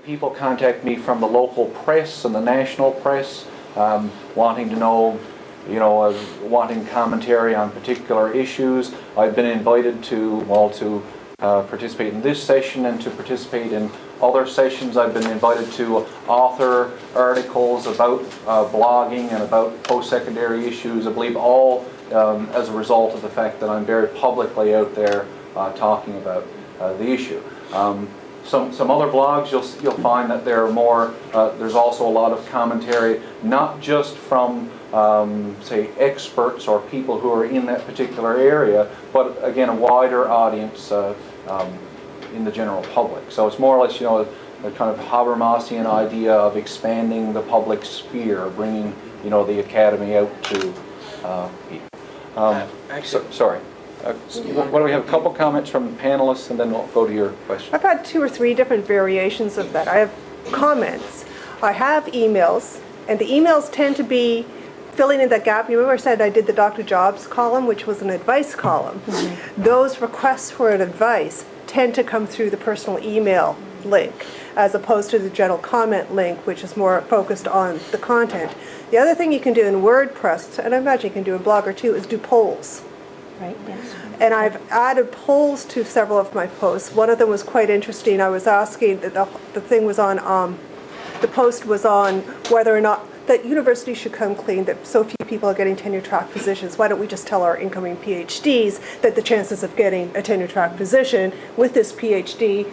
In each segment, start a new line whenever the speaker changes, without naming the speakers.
people contact me from the local press and the national press, wanting to know, wanting commentary on particular issues. I've been invited to participate in this session and to participate in other sessions. I've been invited to author articles about blogging and about post-secondary issues, I believe all as a result of the fact that I'm very publicly out there talking about the issue. Some other blogs, you'll find that there are more, there's also a lot of commentary, not just from say experts or people who are in that particular area, but again a wider audience in the general public. So it's more or less, a kind of Habermasian idea of expanding the public sphere, bringing, the academy out to people. Sorry. What do we have? A couple comments from the panelists, and then we'll go to your question.
I've had 2 or 3 different variations of that. I have comments, I have emails, and the emails tend to be filling in that gap. You remember I said I did the Dr. Jobs column, which was an advice column. Mm-hmm. Those requests for an advice tend to come through the personal email link, as opposed to the general comment link, which is more focused on the content. The other thing you can do in WordPress, and I imagine you can do in Blogger too, is do polls.
Right, yes.
And I've added polls to several of my posts. One of them was quite interesting. I was asking, the thing was on, the post was on whether or not that universities should come clean, that so few people are getting tenure-track positions. Why don't we just tell our incoming PhDs that the chances of getting a tenure-track position with this PhD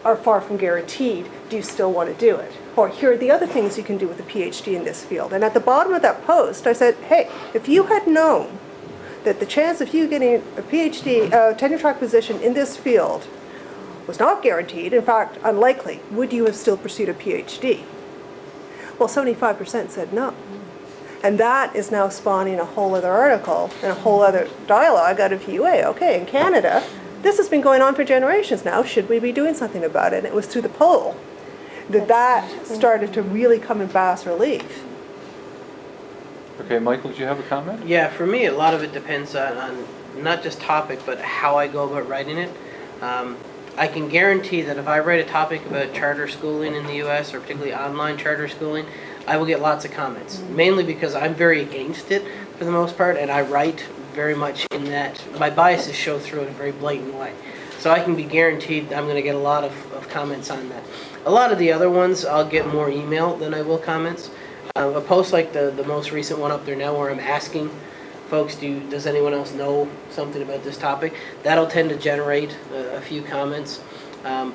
are far from guaranteed? Do you still want to do it? Or here are the other things you can do with a PhD in this field. And at the bottom of that post, I said, hey, if you had known that the chance of you getting a PhD, tenure-track position in this field was not guaranteed, in fact, unlikely, would you have still pursued a PhD? Well, 75% said no. And that is now spawning a whole other article and a whole other dialogue out of UA. Okay, in Canada, this has been going on for generations now. Should we be doing something about it? And it was through the poll that started to really come in bas relief.
Okay, Michael, do you have a comment?
Yeah, for me, a lot of it depends on not just topic, but how I go about writing it. I can guarantee that if I write a topic about charter schooling in the U.S., or particularly online charter schooling, I will get lots of comments, mainly because I'm very against it for the most part, and I write very much in that my biases show through in a very blatant way. So I can be guaranteed I'm going to get a lot of comments on that. A lot of the other ones, I'll get more email than I will comments. A post like the most recent one up there now, where I'm asking folks, does anyone else know something about this topic? That'll tend to generate a few comments.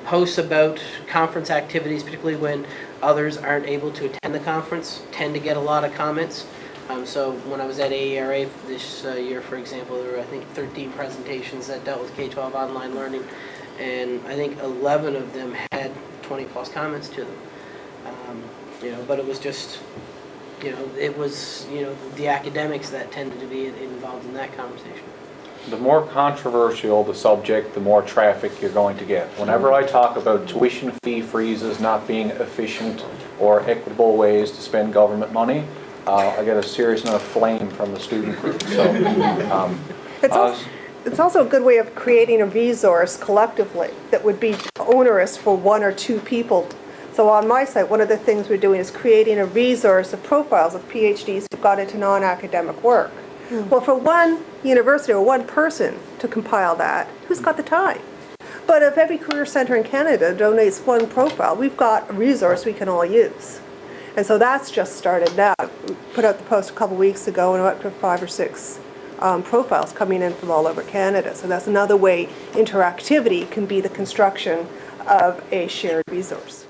Posts about conference activities, particularly when others aren't able to attend the conference, tend to get a lot of comments. So when I was at AERA this year, for example, there were, I think, 13 presentations that dealt with K-12 online learning, and I think 11 of them had 20 plus comments to them. But it was just, it was, the academics that tended to be involved in that conversation.
The more controversial the subject, the more traffic you're going to get. Whenever I talk about tuition fee freezes not being efficient or equitable ways to spend government money, I get a serious enough flame from the student group. So,
it's also a good way of creating a resource collectively that would be onerous for 1 or 2 people. So on my site, one of the things we're doing is creating a resource of profiles of PhDs who got into non-academic work. Well, for one university or one person to compile that, who's got the time? But if every career center in Canada donates one profile, we've got a resource we can all use. And so that's just started now. We put out the post a couple weeks ago, and we're up to 5 or 6 profiles coming in from all over Canada. So that's another way interactivity can be the construction of a shared resource.